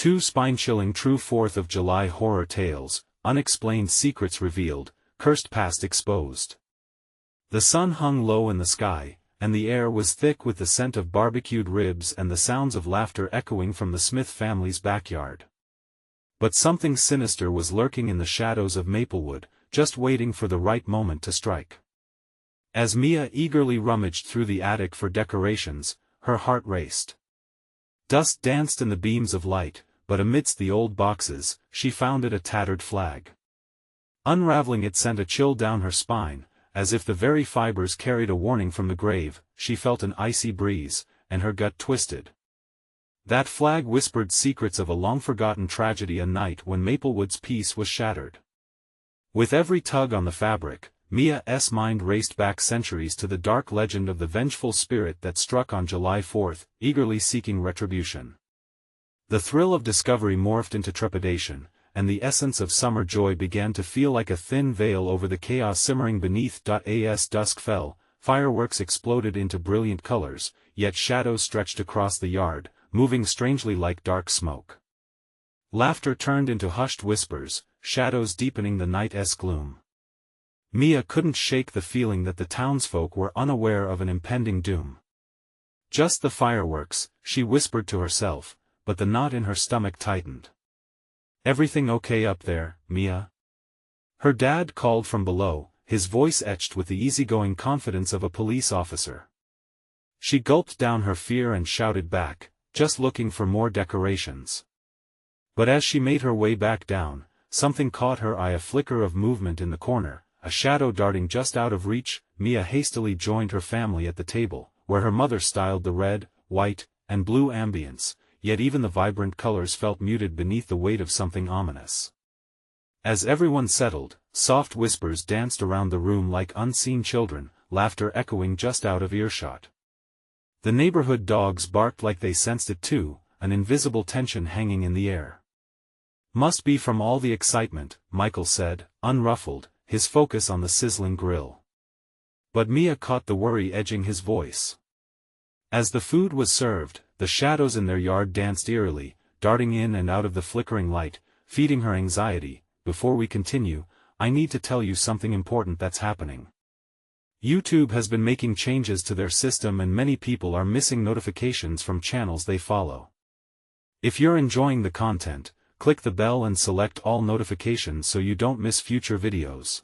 Two spine-chilling true 4th of July horror tales, unexplained secrets revealed, cursed past exposed. The sun hung low in the sky, and the air was thick with the scent of barbecued ribs and the sounds of laughter echoing from the Smith family's backyard. But something sinister was lurking in the shadows of Maplewood, just waiting for the right moment to strike. As Mia eagerly rummaged through the attic for decorations, her heart raced. Dust danced in the beams of light, but amidst the old boxes, she found it a tattered flag. Unraveling it sent a chill down her spine, as if the very fibers carried a warning from the grave. She felt an icy breeze, and her gut twisted. That flag whispered secrets of a long-forgotten tragedy, a night when Maplewood's peace was shattered. With every tug on the fabric, Mia's mind raced back centuries to the dark legend of the vengeful spirit that struck on July 4th, eagerly seeking retribution. The thrill of discovery morphed into trepidation, and the essence of summer joy began to feel like a thin veil over the chaos simmering beneath. As dusk fell, fireworks exploded into brilliant colors, yet shadows stretched across the yard, moving strangely like dark smoke. Laughter turned into hushed whispers, shadows deepening the night's gloom. Mia couldn't shake the feeling that the townsfolk were unaware of an impending doom. Just the fireworks, she whispered to herself, but the knot in her stomach tightened. "Everything okay up there, Mia?" Her dad called from below, his voice etched with the easygoing confidence of a police officer. She gulped down her fear and shouted back, "Just looking for more decorations." But as she made her way back down, something caught her eye, a flicker of movement in the corner, a shadow darting just out of reach. Mia hastily joined her family at the table, where her mother styled the red, white, and blue ambience, yet even the vibrant colors felt muted beneath the weight of something ominous. As everyone settled, soft whispers danced around the room like unseen children, laughter echoing just out of earshot. The neighborhood dogs barked like they sensed it too, an invisible tension hanging in the air. "Must be from all the excitement," Michael said, unruffled, his focus on the sizzling grill. But Mia caught the worry edging his voice. As the food was served, the shadows in their yard danced eerily, darting in and out of the flickering light, feeding her anxiety. "Before we continue, I need to tell you something important that's happening. YouTube has been making changes to their system and many people are missing notifications from channels they follow. If you're enjoying the content, click the bell and select all notifications so you don't miss future videos.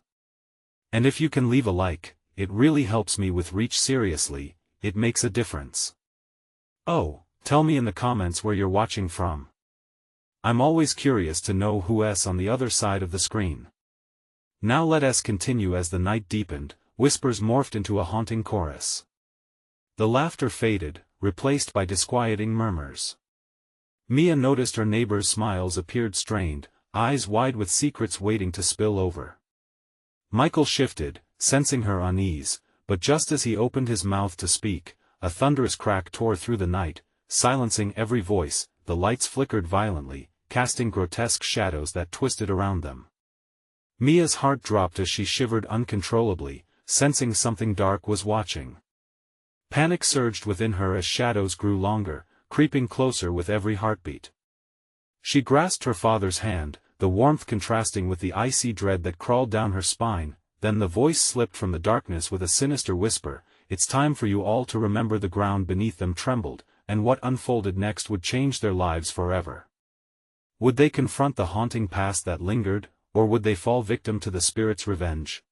And if you can leave a like, it really helps me with reach. Seriously, it makes a difference. Oh, tell me in the comments where you're watching from. I'm always curious to know who's on the other side of the screen. Now let us continue. As the night deepened, whispers morphed into a haunting chorus. The laughter faded, replaced by disquieting murmurs. Mia noticed her neighbors' smiles appeared strained, eyes wide with secrets waiting to spill over. Michael shifted, sensing her unease, but just as he opened his mouth to speak, a thunderous crack tore through the night, silencing every voice. The lights flickered violently, casting grotesque shadows that twisted around them. Mia's heart dropped as she shivered uncontrollably, sensing something dark was watching. Panic surged within her as shadows grew longer, creeping closer with every heartbeat. She grasped her father's hand, the warmth contrasting with the icy dread that crawled down her spine. Then the voice slipped from the darkness with a sinister whisper, "It's time for you all to remember." The ground beneath them trembled, and what unfolded next would change their lives forever. Would they confront the haunting past that lingered, or would they fall victim to the spirit's revenge?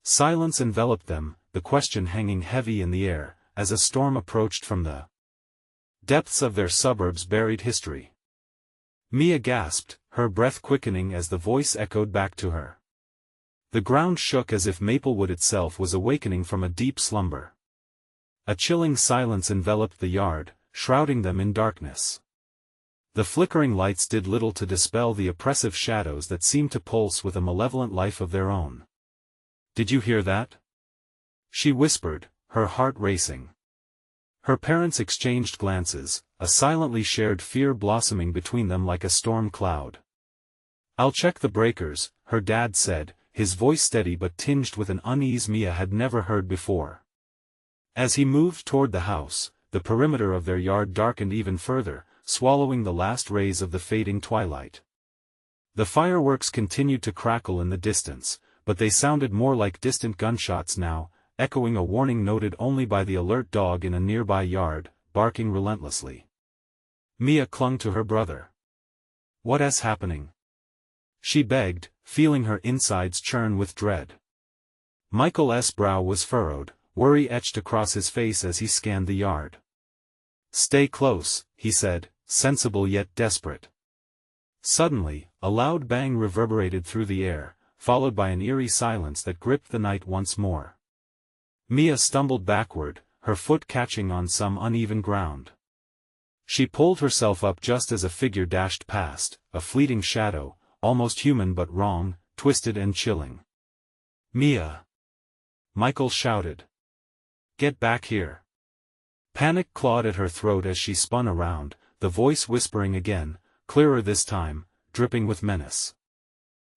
Silence enveloped them, the question hanging heavy in the air, as a storm approached from the depths of their suburb's buried history. Mia gasped, her breath quickening as the voice echoed back to her. The ground shook as if Maplewood itself was awakening from a deep slumber. A chilling silence enveloped the yard, shrouding them in darkness. The flickering lights did little to dispel the oppressive shadows that seemed to pulse with a malevolent life of their own. "Did you hear that?" she whispered, her heart racing. Her parents exchanged glances, a silently shared fear blossoming between them like a storm cloud. "I'll check the breakers," her dad said, his voice steady but tinged with an unease Mia had never heard before. As he moved toward the house, the perimeter of their yard darkened even further, swallowing the last rays of the fading twilight. The fireworks continued to crackle in the distance, but they sounded more like distant gunshots now, echoing a warning noted only by the alert dog in a nearby yard, barking relentlessly. Mia clung to her brother. "What is happening?" she begged, feeling her insides churn with dread. Michael's brow was furrowed, worry etched across his face as he scanned the yard. "Stay close," he said, sensible yet desperate. Suddenly, a loud bang reverberated through the air, followed by an eerie silence that gripped the night once more. Mia stumbled backward, her foot catching on some uneven ground. She pulled herself up just as a figure dashed past, a fleeting shadow, almost human but wrong, twisted and chilling. "Mia!" Michael shouted. "Get back here!" Panic clawed at her throat as she spun around, the voice whispering again, clearer this time, dripping with menace.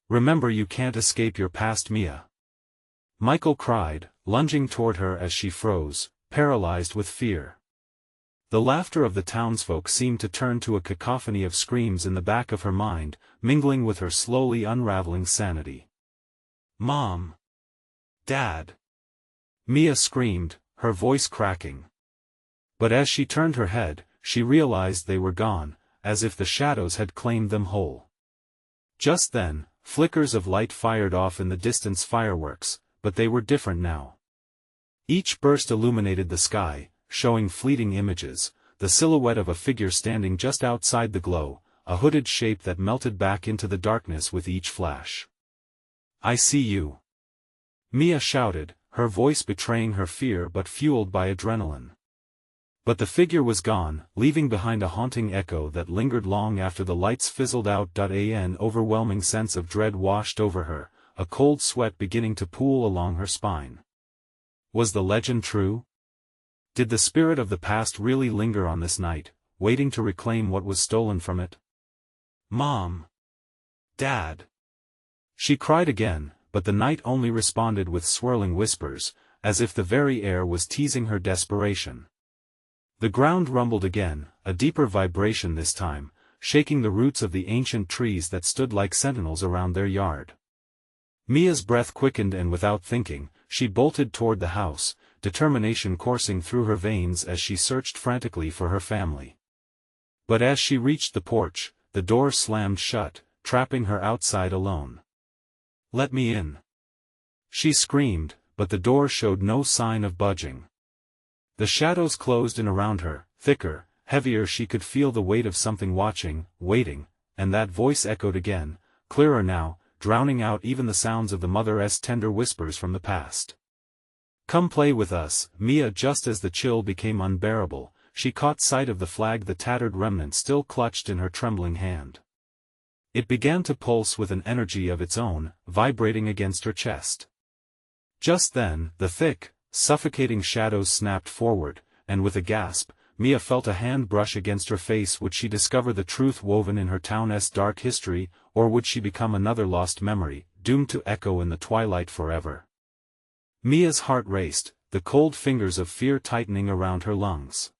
"Remember, you can't escape your past, Mia!" Michael cried, lunging toward her as she froze, paralyzed with fear. The laughter of the townsfolk seemed to turn to a cacophony of screams in the back of her mind, mingling with her slowly unraveling sanity. "Mom! Dad!" Mia screamed, her voice cracking. But as she turned her head, she realized they were gone, as if the shadows had claimed them whole. Just then, flickers of light fired off in the distance fireworks, but they were different now. Each burst illuminated the sky, showing fleeting images, the silhouette of a figure standing just outside the glow, a hooded shape that melted back into the darkness with each flash. "I see you!" Mia shouted, her voice betraying her fear but fueled by adrenaline. But the figure was gone, leaving behind a haunting echo that lingered long after the lights fizzled out. An overwhelming sense of dread washed over her, a cold sweat beginning to pool along her spine. Was the legend true? Did the spirit of the past really linger on this night, waiting to reclaim what was stolen from it? "Mom! Dad!" She cried again, but the night only responded with swirling whispers, as if the very air was teasing her desperation. The ground rumbled again, a deeper vibration this time, shaking the roots of the ancient trees that stood like sentinels around their yard. Mia's breath quickened and without thinking, she bolted toward the house, determination coursing through her veins as she searched frantically for her family. But as she reached the porch, the door slammed shut, trapping her outside alone. "Let me in!" she screamed, but the door showed no sign of budging. The shadows closed in around her, thicker, heavier. She could feel the weight of something watching, waiting, and that voice echoed again, clearer now, drowning out even the sounds of the mother's tender whispers from the past. "Come play with us, Mia." Just as the chill became unbearable, she caught sight of the flag the tattered remnant still clutched in her trembling hand. It began to pulse with an energy of its own, vibrating against her chest. Just then, the thick, suffocating shadows snapped forward, and with a gasp, Mia felt a hand brush against her face. Would she discover the truth woven in her town's dark history, or would she become another lost memory, doomed to echo in the twilight forever? Mia's heart raced, the cold fingers of fear tightening around her lungs.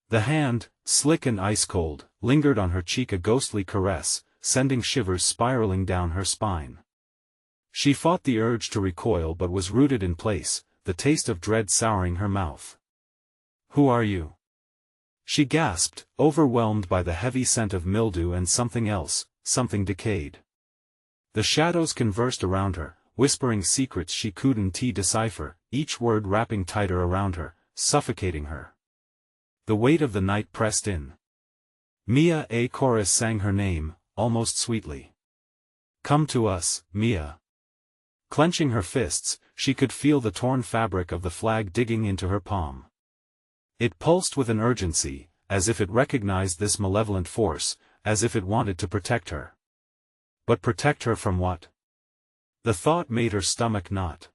The hand, slick and ice-cold, lingered on her cheek, a ghostly caress, sending shivers spiraling down her spine. She fought the urge to recoil but was rooted in place, the taste of dread souring her mouth. "Who are you?" she gasped, overwhelmed by the heavy scent of mildew and something else, something decayed. The shadows conversed around her, whispering secrets she couldn't decipher, each word wrapping tighter around her, suffocating her. The weight of the night pressed in. Mia. A chorus sang her name, almost sweetly. "Come to us, Mia." Clenching her fists, she could feel the torn fabric of the flag digging into her palm. It pulsed with an urgency, as if it recognized this malevolent force, as if it wanted to protect her. But protect her from what? The thought made her stomach knot.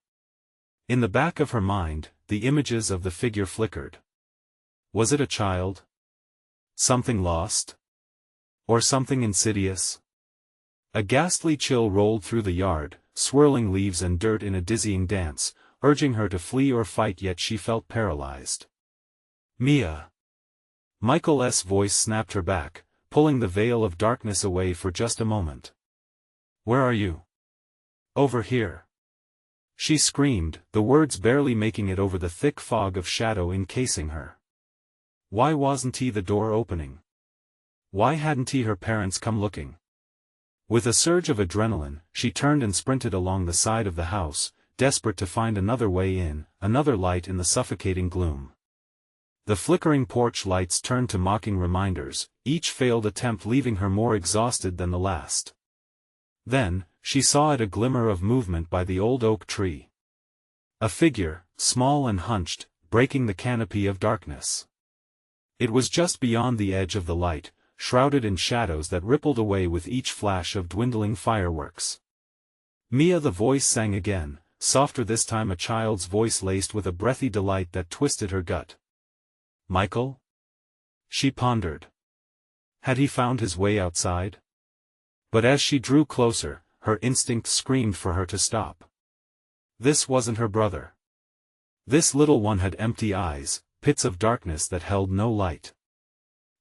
In the back of her mind, the images of the figure flickered. Was it a child? Something lost? Or something insidious? A ghastly chill rolled through the yard, swirling leaves and dirt in a dizzying dance, urging her to flee or fight, yet she felt paralyzed. "Mia! Michael's voice snapped her back, pulling the veil of darkness away for just a moment. "Where are you?" "Over here," she screamed, the words barely making it over the thick fog of shadow encasing her. Why wasn't the door opening? Why hadn't her parents come looking? With a surge of adrenaline, she turned and sprinted along the side of the house, desperate to find another way in, another light in the suffocating gloom. The flickering porch lights turned to mocking reminders, each failed attempt leaving her more exhausted than the last. Then, she saw a glimmer of movement by the old oak tree. A figure, small and hunched, breaking the canopy of darkness. It was just beyond the edge of the light, shrouded in shadows that rippled away with each flash of dwindling fireworks. "Mia," the voice sang again, softer this time, a child's voice laced with a breathy delight that twisted her gut. "Michael?" she pondered. Had he found his way outside? But as she drew closer, her instinct screamed for her to stop. This wasn't her brother. This little one had empty eyes, pits of darkness that held no light.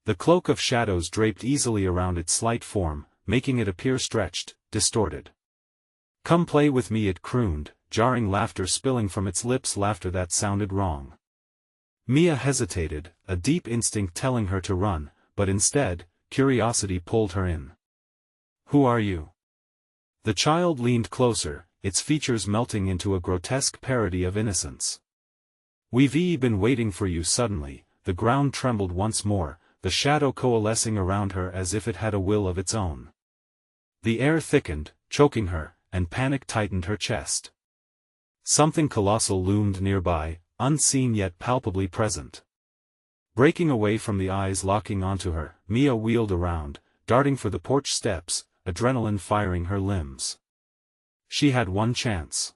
The cloak of shadows draped easily around its slight form, making it appear stretched, distorted. "Come play with me," it crooned, jarring laughter spilling from its lips, laughter that sounded wrong. Mia hesitated, a deep instinct telling her to run, but instead, curiosity pulled her in. "Who are you?" The child leaned closer, its features melting into a grotesque parody of innocence. "We've been waiting for you." Suddenly, the ground trembled once more, the shadow coalescing around her as if it had a will of its own. The air thickened, choking her, and panic tightened her chest. Something colossal loomed nearby, unseen yet palpably present. Breaking away from the eyes locking onto her, Mia wheeled around, darting for the porch steps, adrenaline firing her limbs. She had one chance.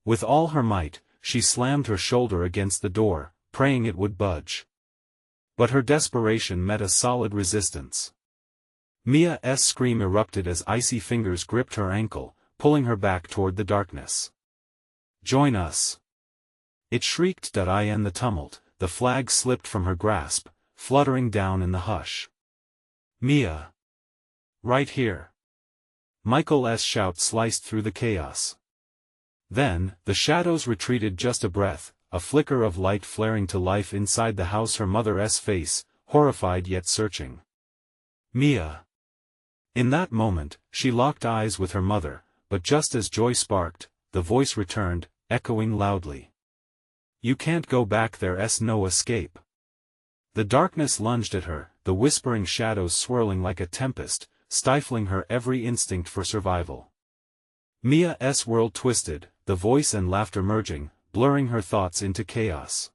With all her might, she slammed her shoulder against the door, praying it would budge. But her desperation met a solid resistance. Mia's scream erupted as icy fingers gripped her ankle, pulling her back toward the darkness. "Join us!" it shrieked. In the tumult, the flag slipped from her grasp, fluttering down in the hush. "Mia! Right here!" Michael's shout sliced through the chaos. Then, the shadows retreated just a breath, a flicker of light flaring to life inside the house, her mother's face, horrified yet searching. "Mia!" In that moment, she locked eyes with her mother, but just as joy sparked, the voice returned, echoing loudly. "You can't go back, there's no escape." The darkness lunged at her, the whispering shadows swirling like a tempest, stifling her every instinct for survival. Mia's world twisted, the voice and laughter merging, blurring her thoughts into chaos.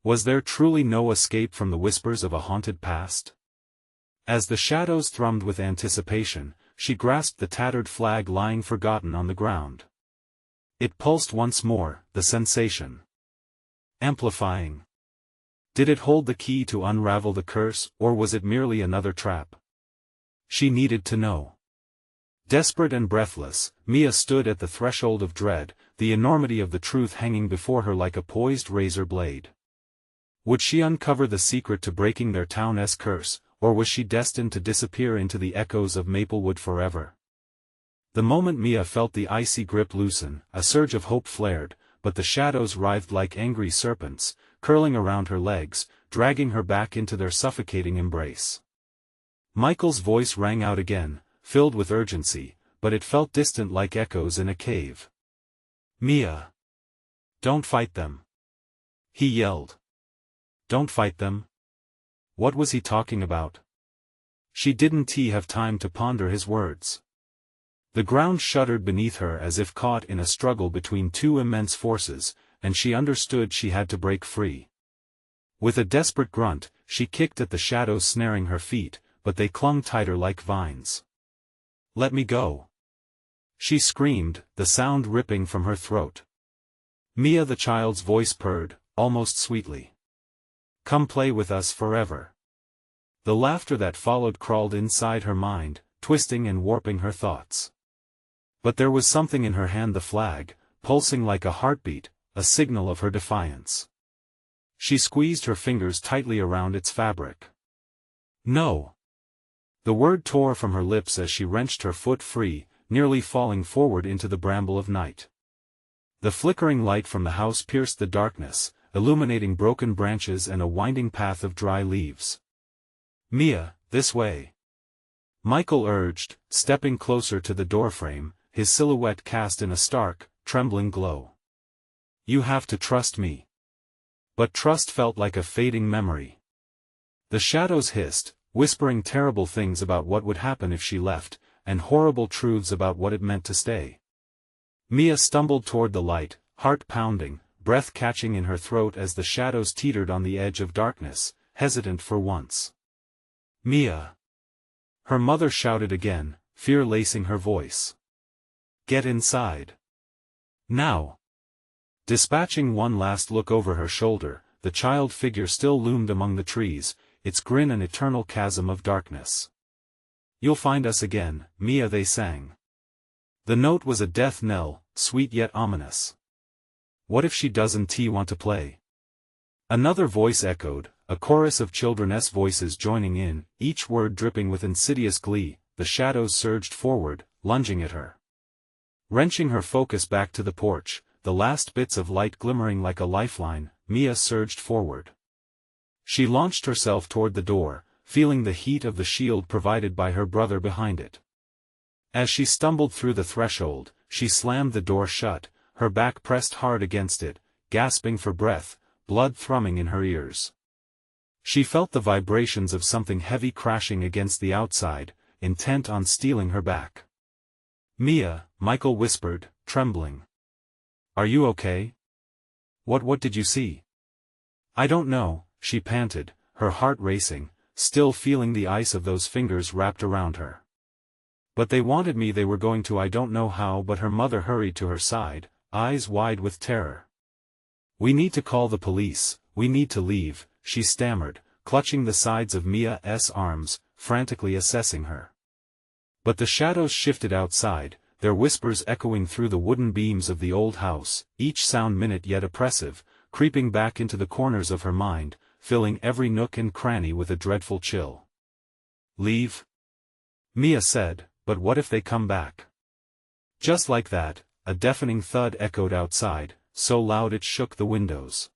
Was there truly no escape from the whispers of a haunted past? As the shadows thrummed with anticipation, she grasped the tattered flag lying forgotten on the ground. It pulsed once more, the sensation amplifying. Did it hold the key to unravel the curse, or was it merely another trap? She needed to know. Desperate and breathless, Mia stood at the threshold of dread, the enormity of the truth hanging before her like a poised razor blade. Would she uncover the secret to breaking their town's curse, or was she destined to disappear into the echoes of Maplewood forever? The moment Mia felt the icy grip loosen, a surge of hope flared, but the shadows writhed like angry serpents, curling around her legs, dragging her back into their suffocating embrace. Michael's voice rang out again, filled with urgency, but it felt distant like echoes in a cave. "Mia! Don't fight them!" he yelled. Don't fight them? What was he talking about? She didn't have time to ponder his words. The ground shuddered beneath her as if caught in a struggle between two immense forces, and she understood she had to break free. With a desperate grunt, she kicked at the shadows snaring her feet, but they clung tighter like vines. "Let me go!" she screamed, the sound ripping from her throat. Mia, the child's voice purred, almost sweetly. "Come play with us forever." The laughter that followed crawled inside her mind, twisting and warping her thoughts. But there was something in her hand, the flag, pulsing like a heartbeat, a signal of her defiance. She squeezed her fingers tightly around its fabric. No. The word tore from her lips as she wrenched her foot free, nearly falling forward into the bramble of night. The flickering light from the house pierced the darkness, illuminating broken branches and a winding path of dry leaves. Mia, this way. Michael urged, stepping closer to the doorframe, his silhouette cast in a stark, trembling glow. You have to trust me. But trust felt like a fading memory. The shadows hissed, whispering terrible things about what would happen if she left, and horrible truths about what it meant to stay. Mia stumbled toward the light, heart pounding, breath catching in her throat as the shadows teetered on the edge of darkness, hesitant for once. Mia! Her mother shouted again, fear lacing her voice. Get inside. Now! Dispatching one last look over her shoulder, the child figure still loomed among the trees, its grin an eternal chasm of darkness. You'll find us again, Mia, they sang. The note was a death knell, sweet yet ominous. What if she doesn't want to play? Another voice echoed, a chorus of children's voices joining in, each word dripping with insidious glee. The shadows surged forward, lunging at her. Wrenching her focus back to the porch, the last bits of light glimmering like a lifeline, Mia surged forward. She launched herself toward the door, feeling the heat of the shield provided by her brother behind it. As she stumbled through the threshold, she slammed the door shut, her back pressed hard against it, gasping for breath, blood thrumming in her ears. She felt the vibrations of something heavy crashing against the outside, intent on stealing her back. Mia, Michael whispered, trembling. Are you okay? What did you see? I don't know, she panted, her heart racing, still feeling the ice of those fingers wrapped around her. But they wanted me, they were going to, I don't know how, but her mother hurried to her side, eyes wide with terror. We need to call the police, we need to leave, she stammered, clutching the sides of Mia's arms, frantically assessing her. But the shadows shifted outside, their whispers echoing through the wooden beams of the old house, each sound minute yet oppressive, creeping back into the corners of her mind, filling every nook and cranny with a dreadful chill. Leave? Mia said, but what if they come back? Just like that, a deafening thud echoed outside, so loud it shook the windows.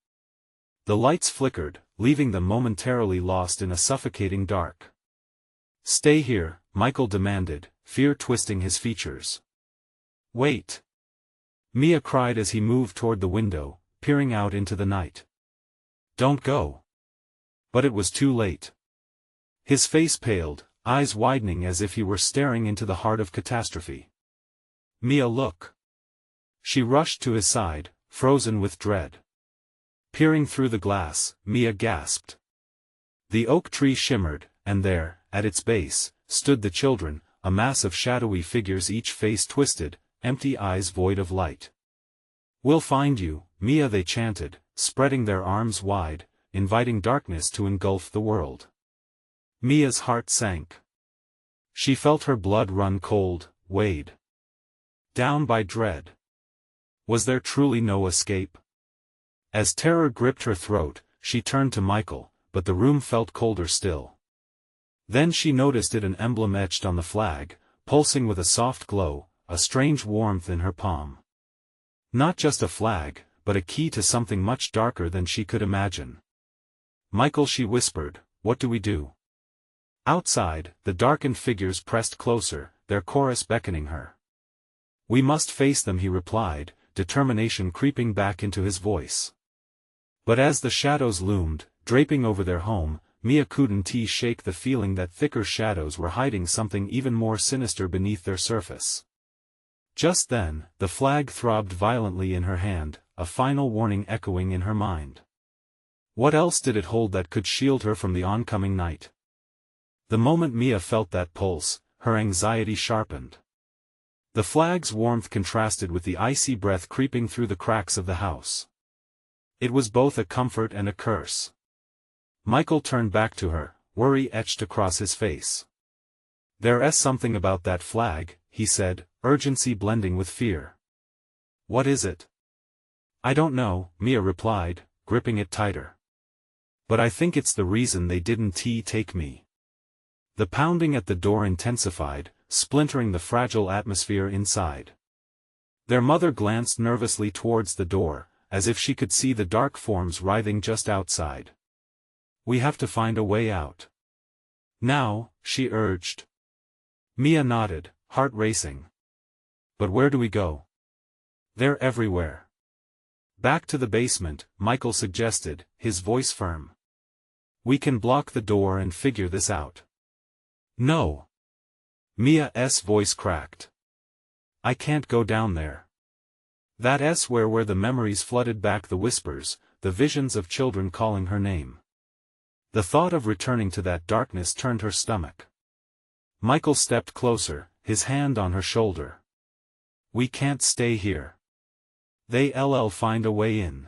The lights flickered, leaving them momentarily lost in a suffocating dark. Stay here, Michael demanded, fear twisting his features. Wait! Mia cried as he moved toward the window, peering out into the night. Don't go! But it was too late. His face paled, eyes widening as if he were staring into the heart of catastrophe. Mia, look! She rushed to his side, frozen with dread. Peering through the glass, Mia gasped. The oak tree shimmered, and there, at its base, stood the children, a mass of shadowy figures, each face twisted, empty eyes void of light. We'll find you, Mia, they chanted, spreading their arms wide, inviting darkness to engulf the world. Mia's heart sank. She felt her blood run cold, weighed down by dread. Was there truly no escape? As terror gripped her throat, she turned to Michael, but the room felt colder still. Then she noticed it, an emblem etched on the flag, pulsing with a soft glow, a strange warmth in her palm. Not just a flag, but a key to something much darker than she could imagine. Michael, she whispered, what do we do? Outside, the darkened figures pressed closer, their chorus beckoning her. We must face them, he replied, determination creeping back into his voice. But as the shadows loomed, draping over their home, Mia couldn't shake the feeling that thicker shadows were hiding something even more sinister beneath their surface. Just then, the flag throbbed violently in her hand, a final warning echoing in her mind. What else did it hold that could shield her from the oncoming night? The moment Mia felt that pulse, her anxiety sharpened. The flag's warmth contrasted with the icy breath creeping through the cracks of the house. It was both a comfort and a curse. Michael turned back to her, worry etched across his face. There's something about that flag, he said, urgency blending with fear. What is it? I don't know, Mia replied, gripping it tighter. But I think it's the reason they didn't take me. The pounding at the door intensified, splintering the fragile atmosphere inside. Their mother glanced nervously towards the door, as if she could see the dark forms writhing just outside. We have to find a way out. Now, she urged. Mia nodded, heart racing. But where do we go? They're everywhere. Back to the basement, Michael suggested, his voice firm. We can block the door and figure this out. No. Mia's voice cracked. I can't go down there. That's where the memories flooded back, the whispers, the visions of children calling her name. The thought of returning to that darkness turned her stomach. Michael stepped closer, his hand on her shoulder. We can't stay here. They'll find a way in.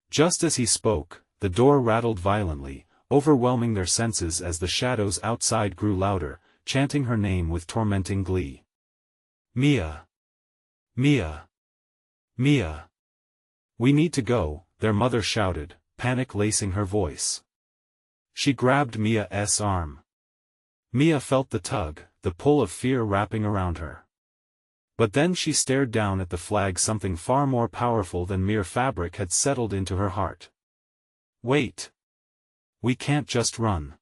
Just as he spoke, the door rattled violently, overwhelming their senses as the shadows outside grew louder, chanting her name with tormenting glee. Mia! Mia! Mia! We need to go, their mother shouted, panic lacing her voice. She grabbed Mia's arm. Mia felt the tug, the pull of fear wrapping around her. But then she stared down at the flag. Something far more powerful than mere fabric had settled into her heart. Wait! We can't just run.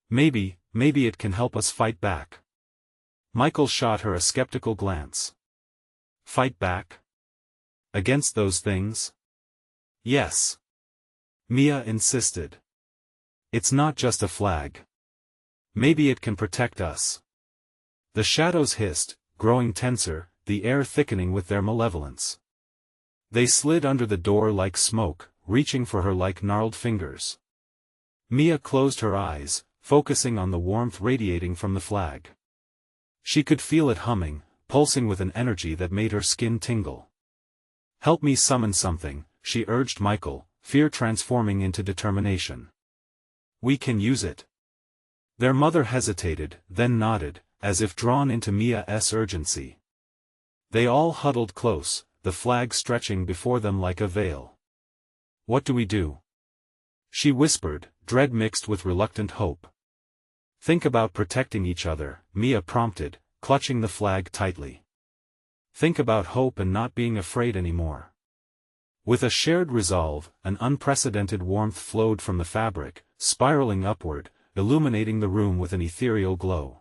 Maybe it can help us fight back. Michael shot her a skeptical glance. Fight back? Against those things? Yes. Mia insisted. It's not just a flag. Maybe it can protect us. The shadows hissed, growing tenser, the air thickening with their malevolence. They slid under the door like smoke, reaching for her like gnarled fingers. Mia closed her eyes, focusing on the warmth radiating from the flag. She could feel it humming, pulsing with an energy that made her skin tingle. Help me summon something, she urged Michael, fear transforming into determination. We can use it. Their mother hesitated, then nodded, as if drawn into Mia's urgency. They all huddled close, the flag stretching before them like a veil. What do we do? She whispered, dread mixed with reluctant hope. Think about protecting each other, Mia prompted, clutching the flag tightly. Think about hope and not being afraid anymore. With a shared resolve, an unprecedented warmth flowed from the fabric, spiraling upward, illuminating the room with an ethereal glow.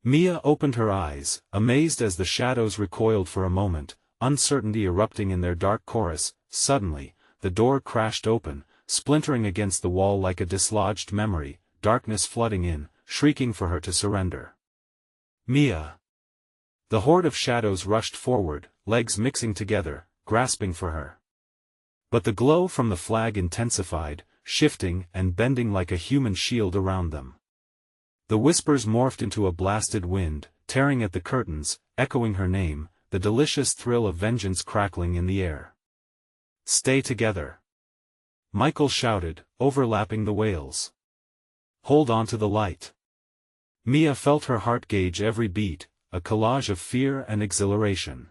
Mia opened her eyes, amazed as the shadows recoiled for a moment, uncertainty erupting in their dark chorus. Suddenly, the door crashed open, splintering against the wall like a dislodged memory, darkness flooding in, shrieking for her to surrender. Mia! The horde of shadows rushed forward, legs mixing together, grasping for her. But the glow from the flag intensified, shifting and bending like a human shield around them. The whispers morphed into a blasted wind, tearing at the curtains, echoing her name, the delicious thrill of vengeance crackling in the air. Stay together! Michael shouted, overlapping the wails. Hold on to the light. Mia felt her heart gauge every beat, a collage of fear and exhilaration.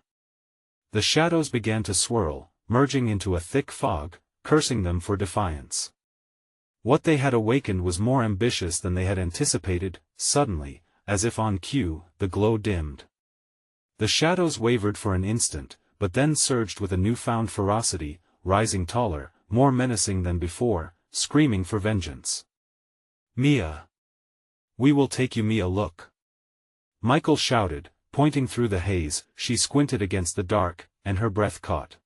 The shadows began to swirl, merging into a thick fog, cursing them for defiance. What they had awakened was more ambitious than they had anticipated. Suddenly, as if on cue, the glow dimmed. The shadows wavered for an instant, but then surged with a newfound ferocity, rising taller, more menacing than before, screaming for vengeance. Mia! We will take you. Mia, look! Michael shouted, pointing through the haze. She squinted against the dark, and her breath caught.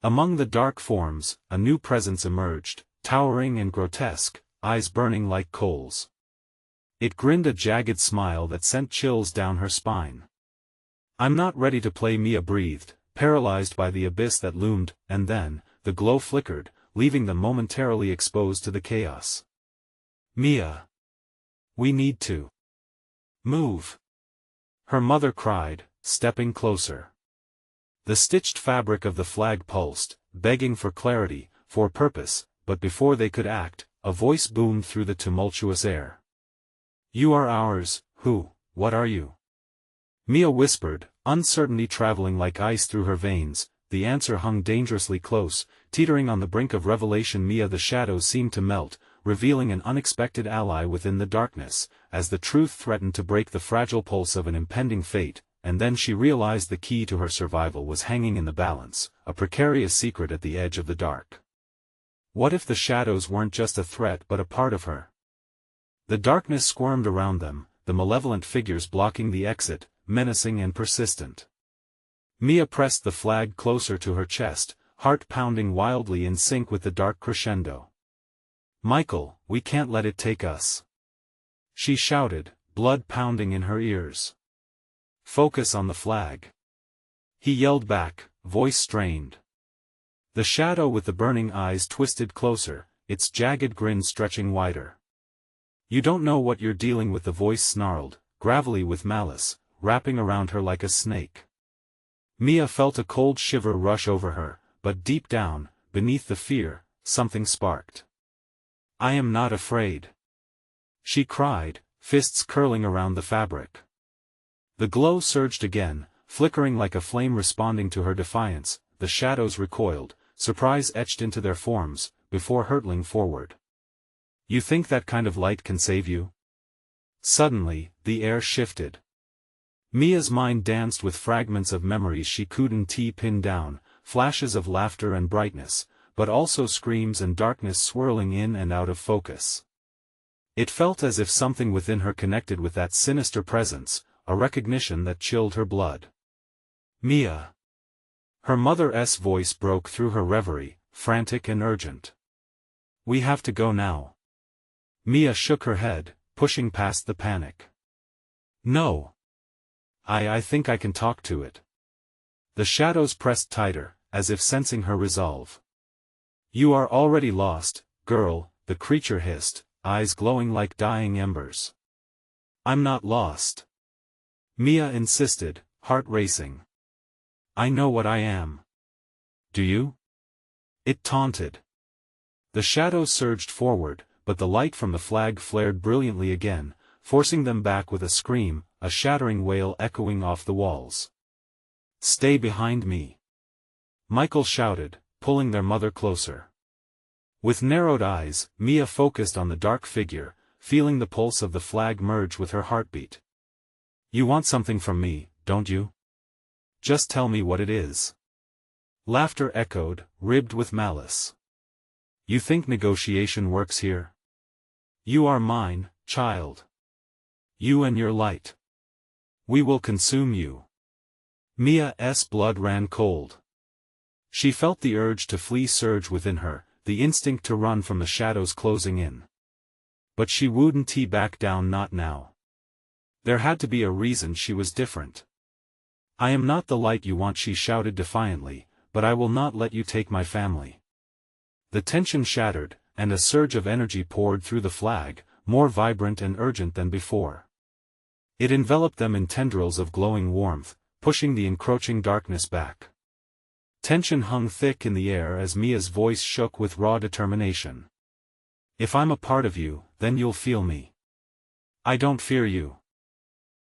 Among the dark forms, a new presence emerged, towering and grotesque, eyes burning like coals. It grinned a jagged smile that sent chills down her spine. I'm not ready to play. Mia breathed, paralyzed by the abyss that loomed, and then, the glow flickered, leaving them momentarily exposed to the chaos. Mia! We need to move! Her mother cried, stepping closer. The stitched fabric of the flag pulsed, begging for clarity, for purpose, but before they could act, a voice boomed through the tumultuous air. You are ours. Who? What are you? Mia whispered, uncertainty traveling like ice through her veins. the answer hung dangerously close, teetering on the brink of revelation. Mia, the shadows seemed to melt, revealing an unexpected ally within the darkness, as the truth threatened to break the fragile pulse of an impending fate, and then she realized the key to her survival was hanging in the balance, a precarious secret at the edge of the dark. What if the shadows weren't just a threat but a part of her? The darkness squirmed around them, the malevolent figures blocking the exit, menacing and persistent. Mia pressed the flag closer to her chest, heart pounding wildly in sync with the dark crescendo. "Michael, we can't let it take us," she shouted, blood pounding in her ears. "Focus on the flag," he yelled back, voice strained. The shadow with the burning eyes twisted closer, its jagged grin stretching wider. "You don't know what you're dealing with," the voice snarled, gravelly with malice, wrapping around her like a snake. Mia felt a cold shiver rush over her, but deep down, beneath the fear, something sparked. "I am not afraid," she cried, fists curling around the fabric. The glow surged again, flickering like a flame responding to her defiance. The shadows recoiled, surprise etched into their forms, before hurtling forward. "You think that kind of light can save you?" Suddenly, the air shifted. Mia's mind danced with fragments of memories she couldn't pin down, flashes of laughter and brightness, but also screams and darkness swirling in and out of focus. It felt as if something within her connected with that sinister presence, a recognition that chilled her blood. "Mia!" Her mother's voice broke through her reverie, frantic and urgent. "We have to go now." Mia shook her head, pushing past the panic. "No. I think I can talk to it." The shadows pressed tighter, as if sensing her resolve. "You are already lost, girl," the creature hissed, eyes glowing like dying embers. "I'm not lost," Mia insisted, heart racing. "I know what I am." "Do you?" it taunted. The shadows surged forward, but the light from the flag flared brilliantly again, forcing them back with a scream, a shattering wail echoing off the walls. "Stay behind me," Michael shouted, pulling their mother closer. With narrowed eyes, Mia focused on the dark figure, feeling the pulse of the flag merge with her heartbeat. "You want something from me, don't you? Just tell me what it is." Laughter echoed, ribbed with malice. "You think negotiation works here? You are mine, child. You and your light. We will consume you." Mia's blood ran cold. She felt the urge to flee surge within her, the instinct to run from the shadows closing in. But she wouldn't back down, not now. There had to be a reason she was different. "I am not the light you want," she shouted defiantly, "but I will not let you take my family." The tension shattered, and a surge of energy poured through the flag, more vibrant and urgent than before. It enveloped them in tendrils of glowing warmth, pushing the encroaching darkness back. Tension hung thick in the air as Mia's voice shook with raw determination. "If I'm a part of you, then you'll feel me. I don't fear you."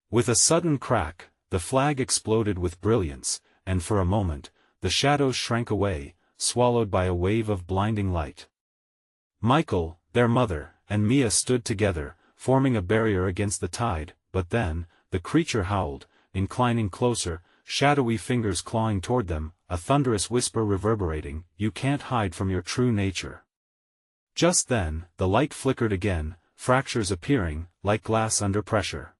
With a sudden crack, the flag exploded with brilliance, and for a moment, the shadows shrank away, swallowed by a wave of blinding light. Michael, their mother, and Mia stood together, forming a barrier against the tide, but then, the creature howled, inclining closer, shadowy fingers clawing toward them, a thunderous whisper reverberating, "You can't hide from your true nature." Just then, the light flickered again, fractures appearing, like glass under pressure.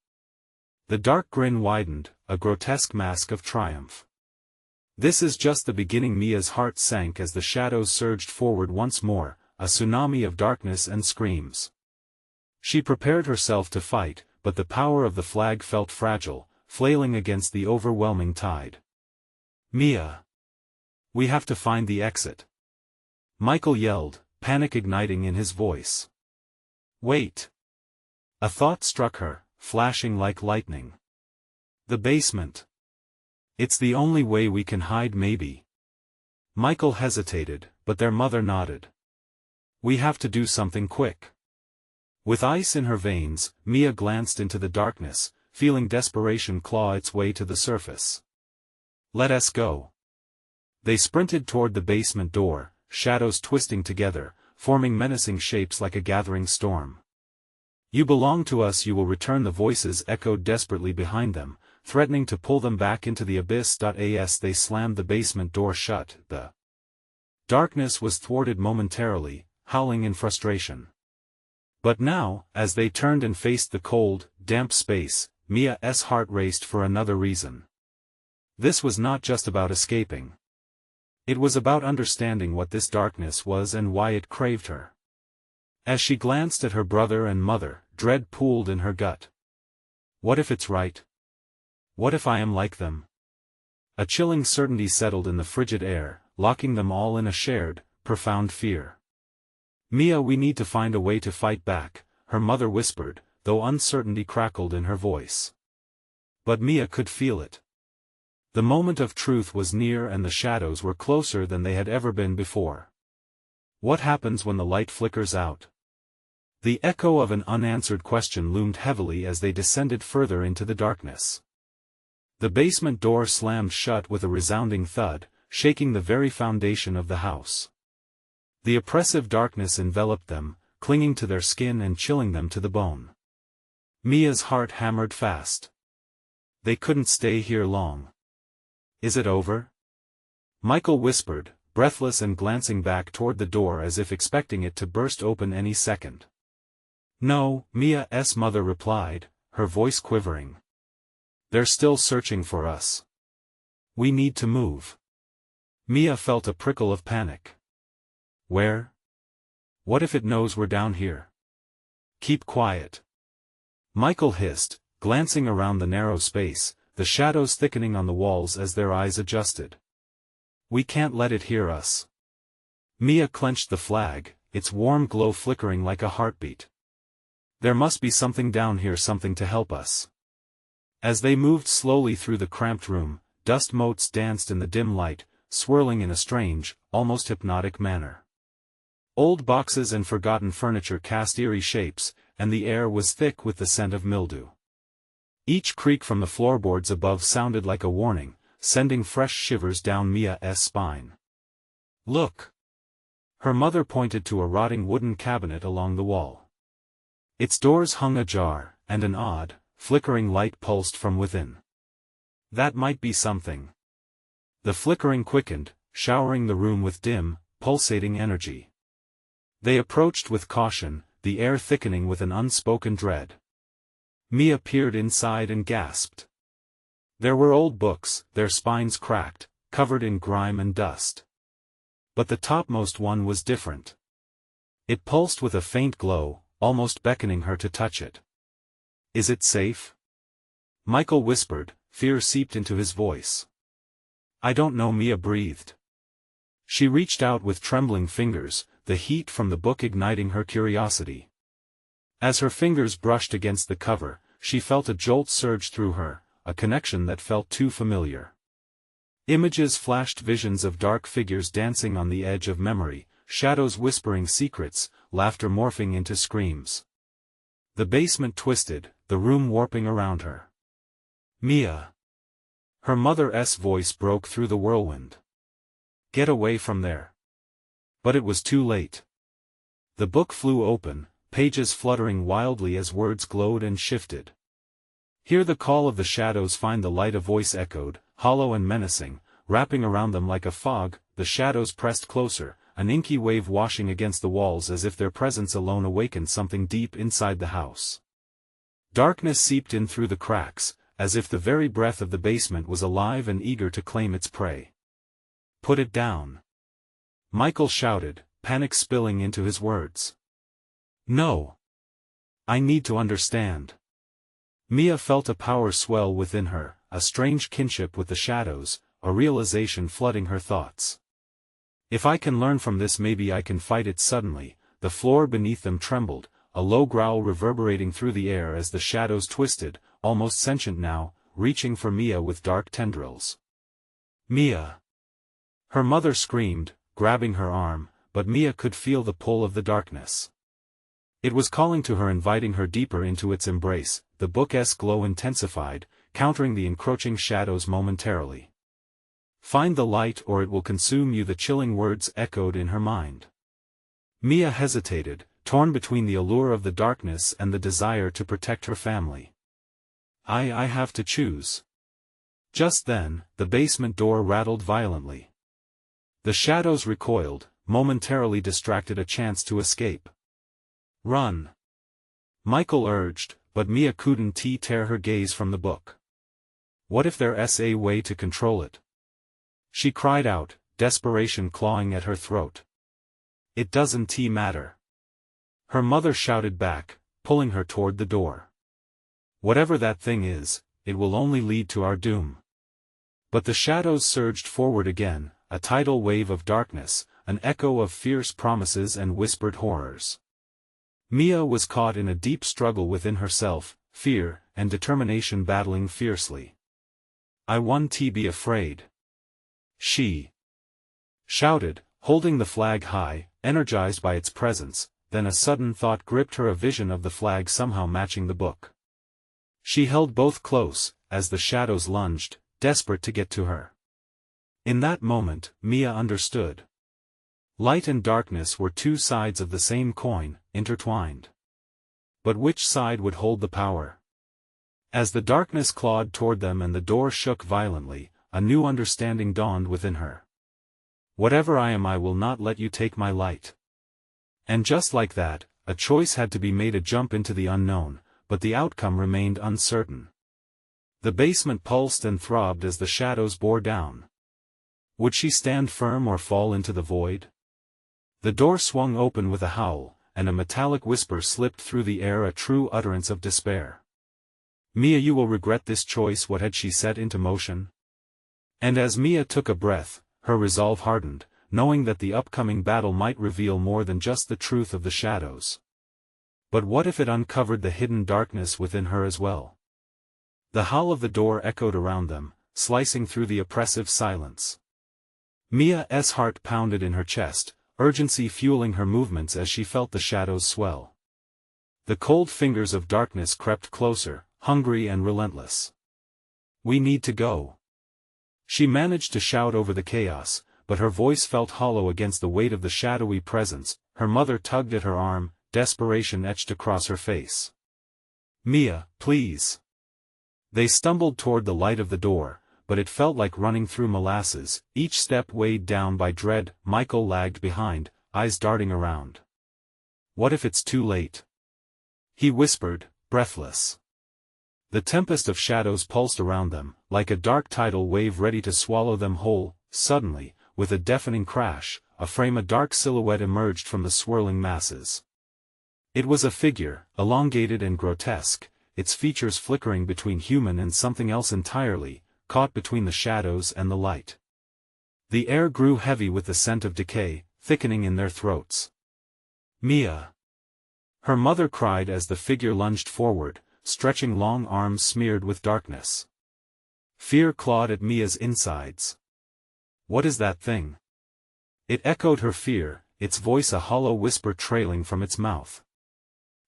The dark grin widened, a grotesque mask of triumph. "This is just the beginning." Mia's heart sank as the shadows surged forward once more, a tsunami of darkness and screams. She prepared herself to fight, but the power of the flag felt fragile, flailing against the overwhelming tide. "Mia! We have to find the exit," Michael yelled, panic igniting in his voice. "Wait!" A thought struck her, flashing like lightning. "The basement. It's the only way we can hide, maybe." Michael hesitated, but their mother nodded. "We have to do something quick." With ice in her veins, Mia glanced into the darkness, feeling desperation claw its way to the surface. "Let us go." They sprinted toward the basement door, shadows twisting together, forming menacing shapes like a gathering storm. "You belong to us, you will return," the voices echoed desperately behind them, threatening to pull them back into the abyss. As they slammed the basement door shut, the darkness was thwarted momentarily, howling in frustration. But now, as they turned and faced the cold, damp space, Mia's heart raced for another reason. This was not just about escaping. It was about understanding what this darkness was and why it craved her. As she glanced at her brother and mother, dread pooled in her gut. What if it's right? What if I am like them? A chilling certainty settled in the frigid air, locking them all in a shared, profound fear. "Mia, we need to find a way to fight back," her mother whispered, though uncertainty crackled in her voice. But Mia could feel it. The moment of truth was near and the shadows were closer than they had ever been before. What happens when the light flickers out? The echo of an unanswered question loomed heavily as they descended further into the darkness. The basement door slammed shut with a resounding thud, shaking the very foundation of the house. The oppressive darkness enveloped them, clinging to their skin and chilling them to the bone. Mia's heart hammered fast. They couldn't stay here long. "Is it over?" Michael whispered, breathless and glancing back toward the door as if expecting it to burst open any second. "No," Mia's mother replied, her voice quivering. "They're still searching for us. We need to move." Mia felt a prickle of panic. "Where? What if it knows we're down here?" "Keep quiet," Michael hissed, glancing around the narrow space, the shadows thickening on the walls as their eyes adjusted. "We can't let it hear us." Mia clenched the flag, its warm glow flickering like a heartbeat. "There must be something down here, something to help us." As they moved slowly through the cramped room, dust motes danced in the dim light, swirling in a strange, almost hypnotic manner. Old boxes and forgotten furniture cast eerie shapes, and the air was thick with the scent of mildew. Each creak from the floorboards above sounded like a warning, sending fresh shivers down Mia's spine. "Look!" Her mother pointed to a rotting wooden cabinet along the wall. Its doors hung ajar, and an odd, flickering light pulsed from within. "That might be something." The flickering quickened, showering the room with dim, pulsating energy. They approached with caution, the air thickening with an unspoken dread. Mia peered inside and gasped. There were old books, their spines cracked, covered in grime and dust. But the topmost one was different. It pulsed with a faint glow, almost beckoning her to touch it. "Is it safe?" Michael whispered, fear seeped into his voice. "I don't know," Mia breathed. She reached out with trembling fingers, the heat from the book igniting her curiosity. As her fingers brushed against the cover, she felt a jolt surge through her, a connection that felt too familiar. Images flashed, visions of dark figures dancing on the edge of memory, shadows whispering secrets, laughter morphing into screams. The basement twisted, the room warping around her. "Mia!" Her mother's voice broke through the whirlwind. "Get away from there." But it was too late. The book flew open, pages fluttering wildly as words glowed and shifted. "Hear the call of the shadows, find the light," a voice echoed, hollow and menacing, wrapping around them like a fog. The shadows pressed closer, an inky wave washing against the walls as if their presence alone awakened something deep inside the house. Darkness seeped in through the cracks, as if the very breath of the basement was alive and eager to claim its prey. "Put it down!" Michael shouted, panic spilling into his words. "No! I need to understand." Mia felt a power swell within her, a strange kinship with the shadows, a realization flooding her thoughts. "If I can learn from this, maybe I can fight it." Suddenly, the floor beneath them trembled, a low growl reverberating through the air as the shadows twisted, almost sentient now, reaching for Mia with dark tendrils. "Mia!" Her mother screamed, grabbing her arm, but Mia could feel the pull of the darkness. It was calling to her, inviting her deeper into its embrace. The book's glow intensified, countering the encroaching shadows momentarily. Find the light or it will consume you. The chilling words echoed in her mind. Mia hesitated, torn between the allure of the darkness and the desire to protect her family. I have to choose. Just then, the basement door rattled violently. The shadows recoiled, momentarily distracted a chance to escape. Run! Michael urged, but Mia couldn't tear her gaze from the book. What if there's a way to control it? She cried out, desperation clawing at her throat. It doesn't matter. Her mother shouted back, pulling her toward the door. Whatever that thing is, it will only lead to our doom. But the shadows surged forward again, a tidal wave of darkness, an echo of fierce promises and whispered horrors. Mia was caught in a deep struggle within herself, fear and determination battling fiercely. I want to be afraid. She shouted, holding the flag high, energized by its presence. Then a sudden thought gripped her, a vision of the flag somehow matching the book. She held both close, as the shadows lunged, desperate to get to her. In that moment, Mia understood. Light and darkness were two sides of the same coin, intertwined. But which side would hold the power? As the darkness clawed toward them and the door shook violently, a new understanding dawned within her. Whatever I am, I will not let you take my light. And just like that, a choice had to be made, a jump into the unknown, but the outcome remained uncertain. The basement pulsed and throbbed as the shadows bore down. Would she stand firm or fall into the void? The door swung open with a howl, and a metallic whisper slipped through the air, a true utterance of despair. Mia, you will regret this choice. What had she set into motion? And as Mia took a breath, her resolve hardened, knowing that the upcoming battle might reveal more than just the truth of the shadows. But what if it uncovered the hidden darkness within her as well? The howl of the door echoed around them, slicing through the oppressive silence. Mia's heart pounded in her chest, urgency fueling her movements as she felt the shadows swell. The cold fingers of darkness crept closer, hungry and relentless. We need to go. She managed to shout over the chaos, but her voice felt hollow against the weight of the shadowy presence. Her mother tugged at her arm, desperation etched across her face. Mia, please. They stumbled toward the light of the door, but it felt like running through molasses, each step weighed down by dread. Michael lagged behind, eyes darting around. What if it's too late? He whispered, breathless. The tempest of shadows pulsed around them, like a dark tidal wave ready to swallow them whole. Suddenly, with a deafening crash, a dark silhouette emerged from the swirling masses. It was a figure, elongated and grotesque, its features flickering between human and something else entirely, caught between the shadows and the light. The air grew heavy with the scent of decay, thickening in their throats. Mia! Her mother cried as the figure lunged forward, stretching long arms smeared with darkness. Fear clawed at Mia's insides. What is that thing? It echoed her fear, its voice a hollow whisper trailing from its mouth.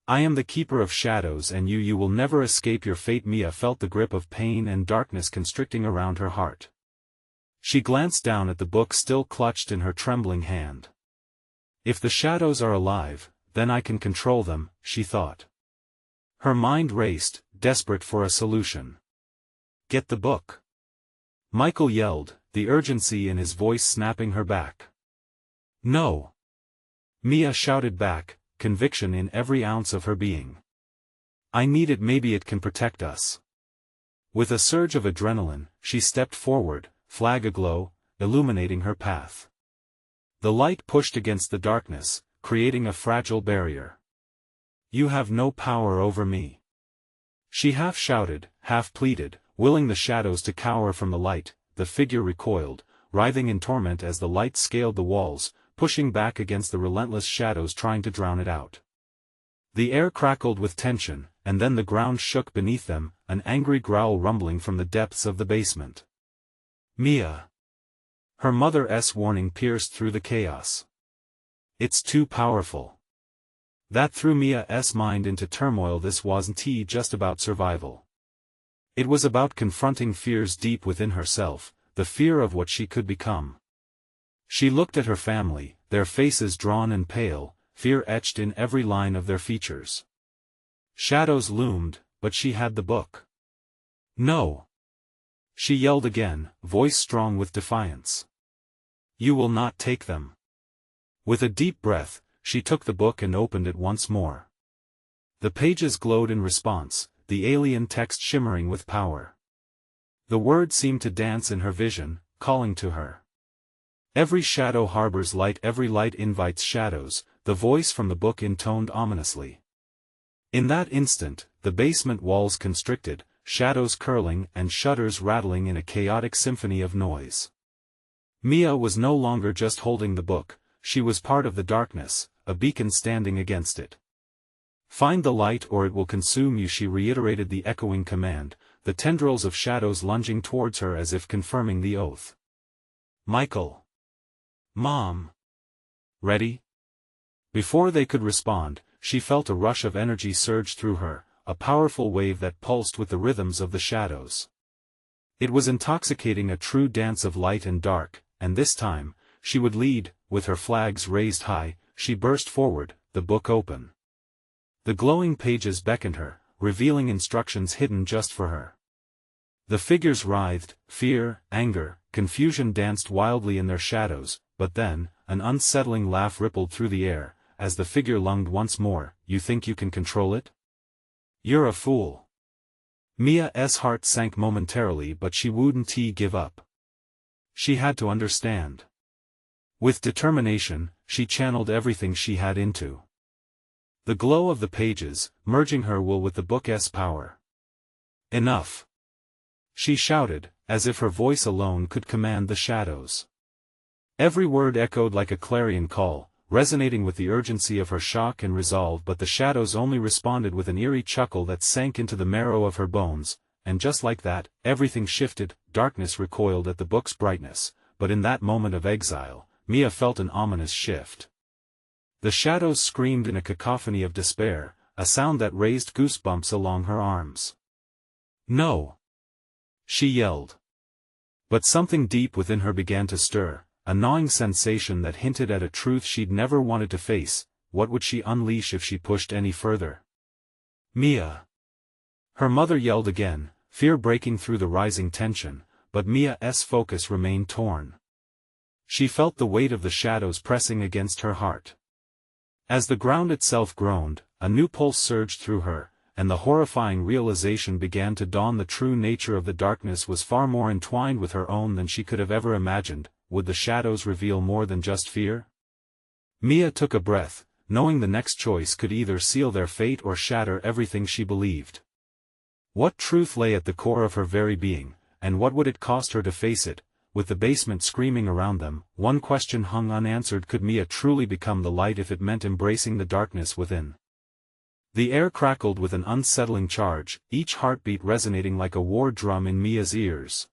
I am the keeper of shadows, and you will never escape your fate. Mia felt the grip of pain and darkness constricting around her heart. She glanced down at the book still clutched in her trembling hand. If the shadows are alive, then I can control them, she thought. Her mind raced, desperate for a solution. Get the book! Michael yelled, the urgency in his voice snapping her back. No! Mia shouted back, conviction in every ounce of her being. I need it. Maybe it can protect us. With a surge of adrenaline, she stepped forward, flag aglow, illuminating her path. The light pushed against the darkness, creating a fragile barrier. You have no power over me. She half shouted, half pleaded, willing the shadows to cower from the light. The figure recoiled, writhing in torment as the light scaled the walls, pushing back against the relentless shadows, trying to drown it out. The air crackled with tension, and then the ground shook beneath them, an angry growl rumbling from the depths of the basement. Mia! Her mother's warning pierced through the chaos. It's too powerful. That threw Mia's mind into turmoil. This wasn't just about survival. It was about confronting fears deep within herself, the fear of what she could become. She looked at her family, their faces drawn and pale, fear etched in every line of their features. Shadows loomed, but she had the book. No! She yelled again, voice strong with defiance. You will not take them. With a deep breath, she took the book and opened it once more. The pages glowed in response, the alien text shimmering with power. The words seemed to dance in her vision, calling to her. Every shadow harbors light, every light invites shadows, the voice from the book intoned ominously. In that instant, the basement walls constricted, shadows curling and shutters rattling in a chaotic symphony of noise. Mia was no longer just holding the book, she was part of the darkness, a beacon standing against it. Find the light or it will consume you, she reiterated the echoing command, the tendrils of shadows lunging towards her as if confirming the oath. Michael. Mom. Ready? Before they could respond, she felt a rush of energy surge through her, a powerful wave that pulsed with the rhythms of the shadows. It was intoxicating, a true dance of light and dark, and this time, she would lead. With her flags raised high, she burst forward, the book open. The glowing pages beckoned her, revealing instructions hidden just for her. The figures writhed, fear, anger, confusion danced wildly in their shadows, but then, an unsettling laugh rippled through the air, as the figure lunged once more. You think you can control it? You're a fool. Mia's heart sank momentarily, but she wouldn't give up. She had to understand. With determination, she channeled everything she had into the glow of the pages, merging her will with the book's power. Enough! She shouted, as if her voice alone could command the shadows. Every word echoed like a clarion call, resonating with the urgency of her shock and resolve, but the shadows only responded with an eerie chuckle that sank into the marrow of her bones, and just like that, everything shifted. Darkness recoiled at the book's brightness, but in that moment of exile, Mia felt an ominous shift. The shadows screamed in a cacophony of despair, a sound that raised goosebumps along her arms. No! She yelled. But something deep within her began to stir, a gnawing sensation that hinted at a truth she'd never wanted to face. What would she unleash if she pushed any further? Mia! Her mother yelled again, fear breaking through the rising tension, but Mia's focus remained torn. She felt the weight of the shadows pressing against her heart. As the ground itself groaned, a new pulse surged through her, and the horrifying realization began to dawn. The true nature of the darkness was far more entwined with her own than she could have ever imagined. Would the shadows reveal more than just fear? Mia took a breath, knowing the next choice could either seal their fate or shatter everything she believed. What truth lay at the core of her very being, and what would it cost her to face it? With the basement screaming around them, one question hung unanswered: could Mia truly become the light if it meant embracing the darkness within? The air crackled with an unsettling charge, each heartbeat resonating like a war drum in Mia's ears.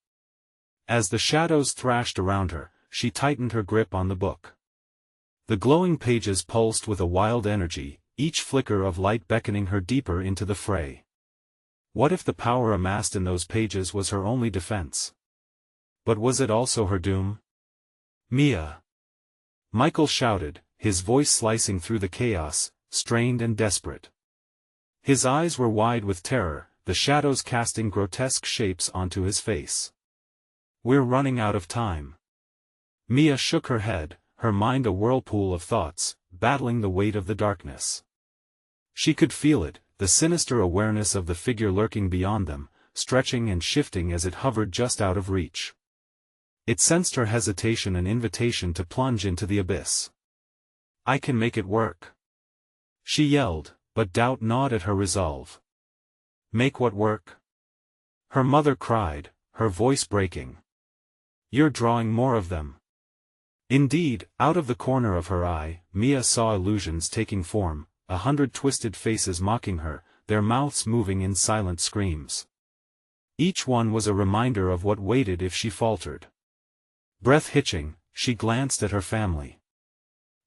As the shadows thrashed around her, she tightened her grip on the book. The glowing pages pulsed with a wild energy, each flicker of light beckoning her deeper into the fray. What if the power amassed in those pages was her only defense? But was it also her doom? Mia! Michael shouted, his voice slicing through the chaos, strained and desperate. His eyes were wide with terror, the shadows casting grotesque shapes onto his face. We're running out of time. Mia shook her head, her mind a whirlpool of thoughts, battling the weight of the darkness. She could feel it, the sinister awareness of the figure lurking beyond them, stretching and shifting as it hovered just out of reach. It sensed her hesitation, an invitation to plunge into the abyss. I can make it work. She yelled, but doubt gnawed at her resolve. Make what work? Her mother cried, her voice breaking. You're drawing more of them. Indeed, out of the corner of her eye, Mia saw illusions taking form, 100 twisted faces mocking her, their mouths moving in silent screams. Each one was a reminder of what waited if she faltered. Breath hitching, she glanced at her family.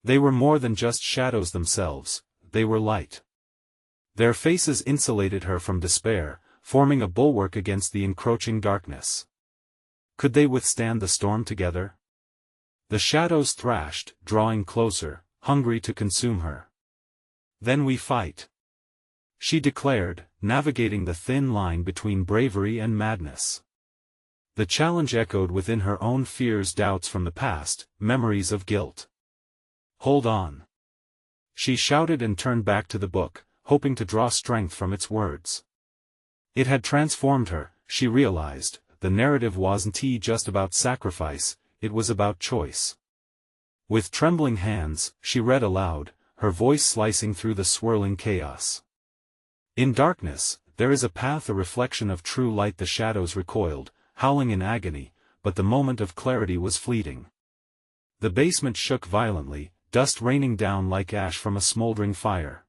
They were more than just shadows themselves, they were light. Their faces insulated her from despair, forming a bulwark against the encroaching darkness. Could they withstand the storm together? The shadows thrashed, drawing closer, hungry to consume her. Then we fight, she declared, navigating the thin line between bravery and madness. The challenge echoed within her own fears, doubts from the past, memories of guilt. Hold on, she shouted and turned back to the book, hoping to draw strength from its words. It had transformed her, she realized. The narrative wasn't just about sacrifice, it was about choice. With trembling hands, she read aloud, her voice slicing through the swirling chaos. In darkness, there is a path, a reflection of true light. The shadows recoiled, howling in agony, but the moment of clarity was fleeting. The basement shook violently, dust raining down like ash from a smoldering fire.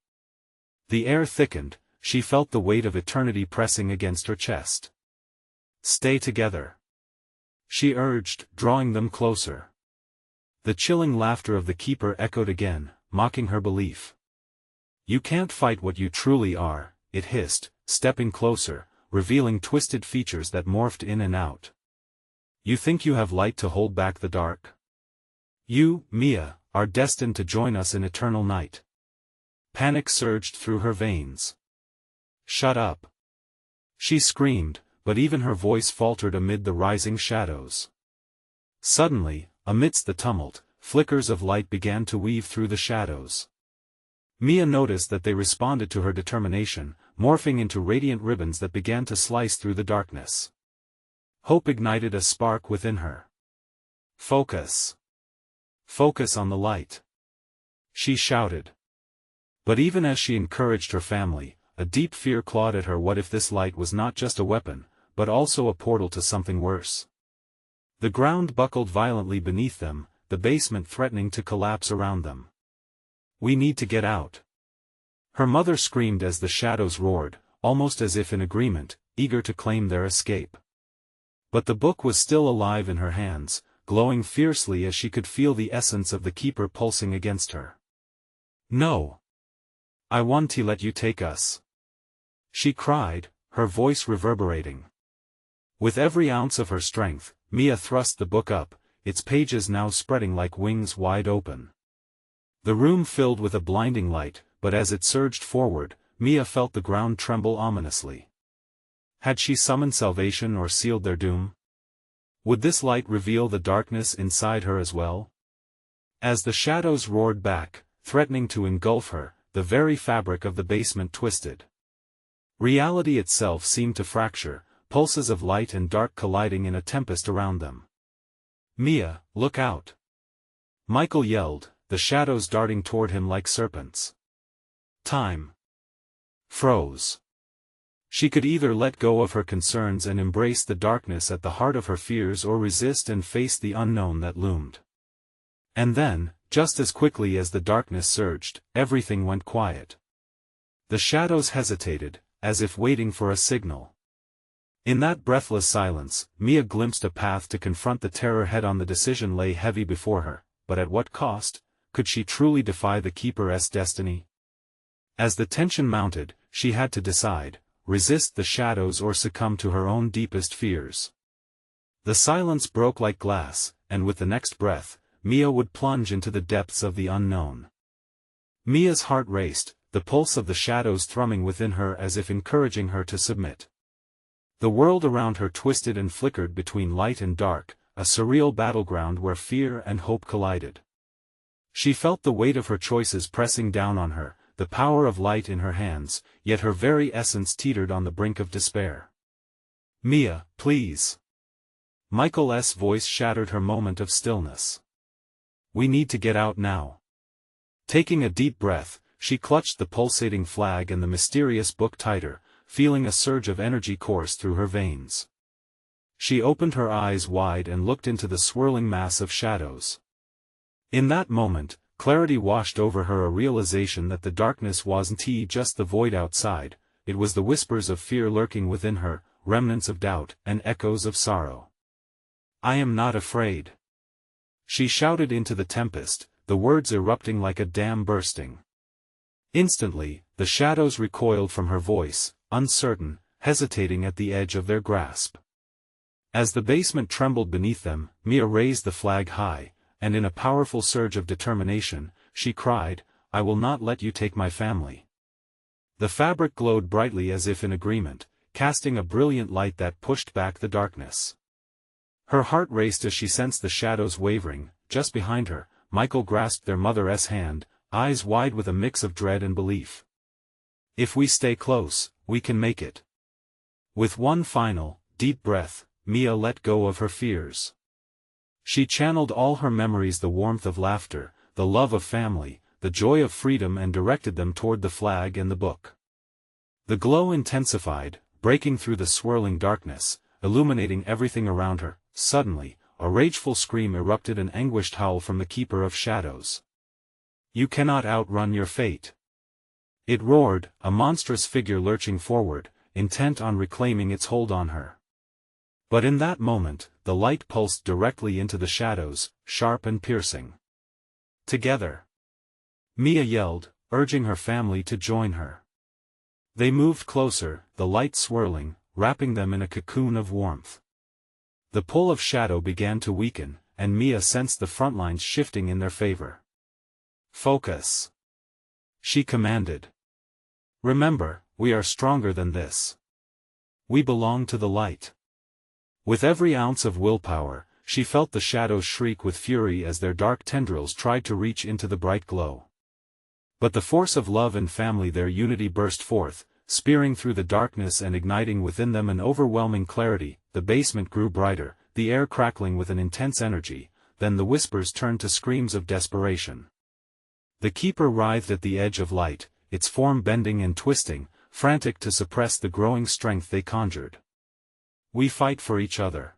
The air thickened, she felt the weight of eternity pressing against her chest. Stay together, she urged, drawing them closer. The chilling laughter of the keeper echoed again, mocking her belief. You can't fight what you truly are, it hissed, stepping closer, revealing twisted features that morphed in and out. You think you have light to hold back the dark? You, Mia, are destined to join us in eternal night. Panic surged through her veins. Shut up, she screamed, but even her voice faltered amid the rising shadows. Suddenly, amidst the tumult, flickers of light began to weave through the shadows. Mia noticed that they responded to her determination, morphing into radiant ribbons that began to slice through the darkness. Hope ignited a spark within her. Focus. Focus on the light, she shouted. But even as she encouraged her family, a deep fear clawed at her. What if this light was not just a weapon, but also a portal to something worse? The ground buckled violently beneath them, the basement threatening to collapse around them. We need to get out, her mother screamed as the shadows roared, almost as if in agreement, eager to claim their escape. But the book was still alive in her hands, glowing fiercely as she could feel the essence of the keeper pulsing against her. No, I want to let you take us, she cried, her voice reverberating. With every ounce of her strength, Mia thrust the book up, its pages now spreading like wings wide open. The room filled with a blinding light, but as it surged forward, Mia felt the ground tremble ominously. Had she summoned salvation or sealed their doom? Would this light reveal the darkness inside her as well? As the shadows roared back, threatening to engulf her, the very fabric of the basement twisted. Reality itself seemed to fracture, pulses of light and dark colliding in a tempest around them. Mia, look out! Michael yelled, the shadows darting toward him like serpents. Time froze. She could either let go of her concerns and embrace the darkness at the heart of her fears, or resist and face the unknown that loomed. And then, just as quickly as the darkness surged, everything went quiet. The shadows hesitated, as if waiting for a signal. In that breathless silence, Mia glimpsed a path to confront the terror head-on. The decision lay heavy before her, but at what cost? Could she truly defy the Keeper's destiny? As the tension mounted, she had to decide, resist the shadows or succumb to her own deepest fears. The silence broke like glass, and with the next breath, Mia would plunge into the depths of the unknown. Mia's heart raced, the pulse of the shadows thrumming within her as if encouraging her to submit. The world around her twisted and flickered between light and dark, a surreal battleground where fear and hope collided. She felt the weight of her choices pressing down on her, the power of light in her hands, yet her very essence teetered on the brink of despair. Mia, please. Michael's voice shattered her moment of stillness. We need to get out now. Taking a deep breath, she clutched the pulsating flag and the mysterious book tighter, feeling a surge of energy course through her veins. She opened her eyes wide and looked into the swirling mass of shadows. In that moment, clarity washed over her, a realization that the darkness wasn't just the void outside, it was the whispers of fear lurking within her, remnants of doubt and echoes of sorrow. I am not afraid, she shouted into the tempest, the words erupting like a dam bursting. Instantly, the shadows recoiled from her voice, uncertain, hesitating at the edge of their grasp. As the basement trembled beneath them, Mia raised the flag high, and in a powerful surge of determination, she cried, "I will not let you take my family." The fabric glowed brightly as if in agreement, casting a brilliant light that pushed back the darkness. Her heart raced as she sensed the shadows wavering. Just behind her, Michael grasped their mother's hand, eyes wide with a mix of dread and belief. "If we stay close, we can make it." With one final, deep breath, Mia let go of her fears. She channeled all her memories, the warmth of laughter, the love of family, the joy of freedom, and directed them toward the flag and the book. The glow intensified, breaking through the swirling darkness, illuminating everything around her. Suddenly, a rageful scream erupted, an anguished howl from the Keeper of Shadows. "You cannot outrun your fate!" It roared, a monstrous figure lurching forward, intent on reclaiming its hold on her. But in that moment, the light pulsed directly into the shadows, sharp and piercing. "Together!" Mia yelled, urging her family to join her. They moved closer, the light swirling, wrapping them in a cocoon of warmth. The pull of shadow began to weaken, and Mia sensed the front lines shifting in their favor. "Focus!" she commanded. "Remember, we are stronger than this. We belong to the light." With every ounce of willpower, she felt the shadows shriek with fury as their dark tendrils tried to reach into the bright glow. But the force of love and family, their unity, burst forth, spearing through the darkness and igniting within them an overwhelming clarity. The basement grew brighter, the air crackling with an intense energy, then the whispers turned to screams of desperation. The Keeper writhed at the edge of light, its form bending and twisting, frantic to suppress the growing strength they conjured. "We fight for each other,"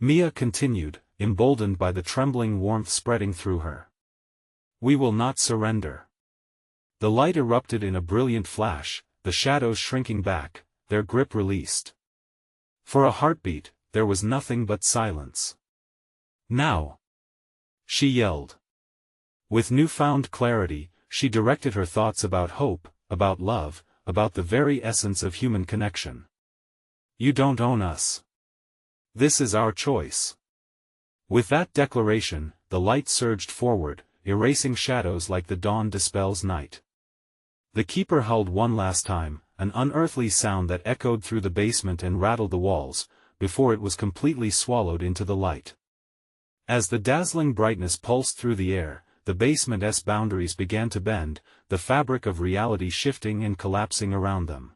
Mia continued, emboldened by the trembling warmth spreading through her. "We will not surrender." The light erupted in a brilliant flash, the shadows shrinking back, their grip released. For a heartbeat, there was nothing but silence. "Now!" she yelled. With newfound clarity, she directed her thoughts about hope, about love, about the very essence of human connection. "You don't own us. This is our choice." With that declaration, the light surged forward, erasing shadows like the dawn dispels night. The Keeper howled one last time, an unearthly sound that echoed through the basement and rattled the walls, before it was completely swallowed into the light. As the dazzling brightness pulsed through the air, the basement's boundaries began to bend, the fabric of reality shifting and collapsing around them.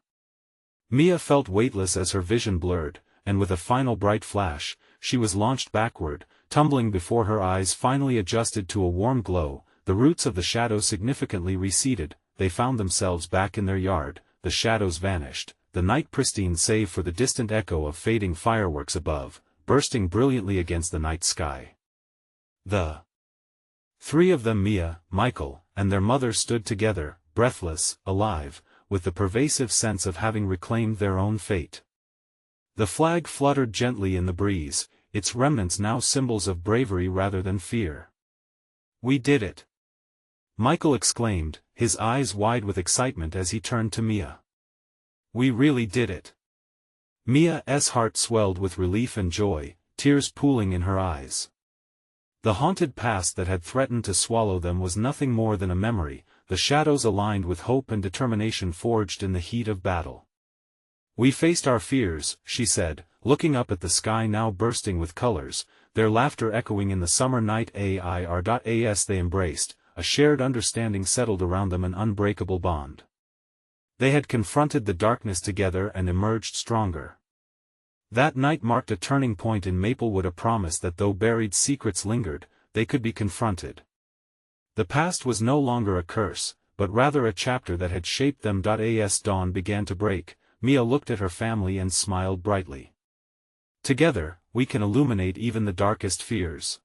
Mia felt weightless as her vision blurred, and with a final bright flash, she was launched backward, tumbling before her eyes finally adjusted to a warm glow. The roots of the shadow significantly receded, they found themselves back in their yard, the shadows vanished, the night pristine save for the distant echo of fading fireworks above, bursting brilliantly against the night sky. The three of them, Mia, Michael, and their mother, stood together, breathless, alive, with the pervasive sense of having reclaimed their own fate. The flag fluttered gently in the breeze, its remnants now symbols of bravery rather than fear. "We did it!" Michael exclaimed, his eyes wide with excitement as he turned to Mia. "We really did it!" Mia's heart swelled with relief and joy, tears pooling in her eyes. The haunted past that had threatened to swallow them was nothing more than a memory, the shadows aligned with hope and determination forged in the heat of battle. "We faced our fears," she said, looking up at the sky now bursting with colors, their laughter echoing in the summer night. As they embraced, a shared understanding settled around them, an unbreakable bond. They had confronted the darkness together and emerged stronger. That night marked a turning point in Maplewood, a promise that though buried secrets lingered, they could be confronted. The past was no longer a curse, but rather a chapter that had shaped them. As dawn began to break, Mia looked at her family and smiled brightly. "Together, we can illuminate even the darkest fears."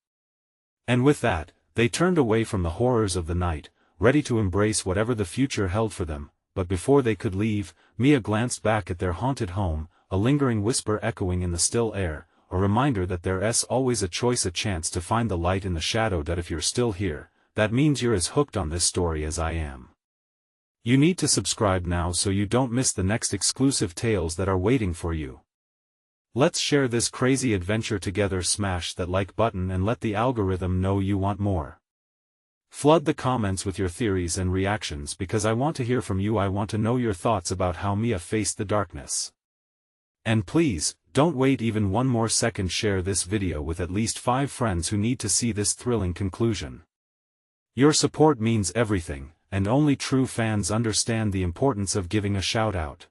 And with that, they turned away from the horrors of the night, ready to embrace whatever the future held for them. But before they could leave, Mia glanced back at their haunted home, a lingering whisper echoing in the still air, a reminder that there's always a choice, a chance to find the light in the shadow. If you're still here, that means you're as hooked on this story as I am. You need to subscribe now so you don't miss the next exclusive tales that are waiting for you. Let's share this crazy adventure together. Smash that like button and let the algorithm know you want more. Flood the comments with your theories and reactions because I want to hear from you. I want to know your thoughts about how Mia faced the darkness. And please, don't wait even one more second. Share this video with at least 5 friends who need to see this thrilling conclusion. Your support means everything, and only true fans understand the importance of giving a shout out.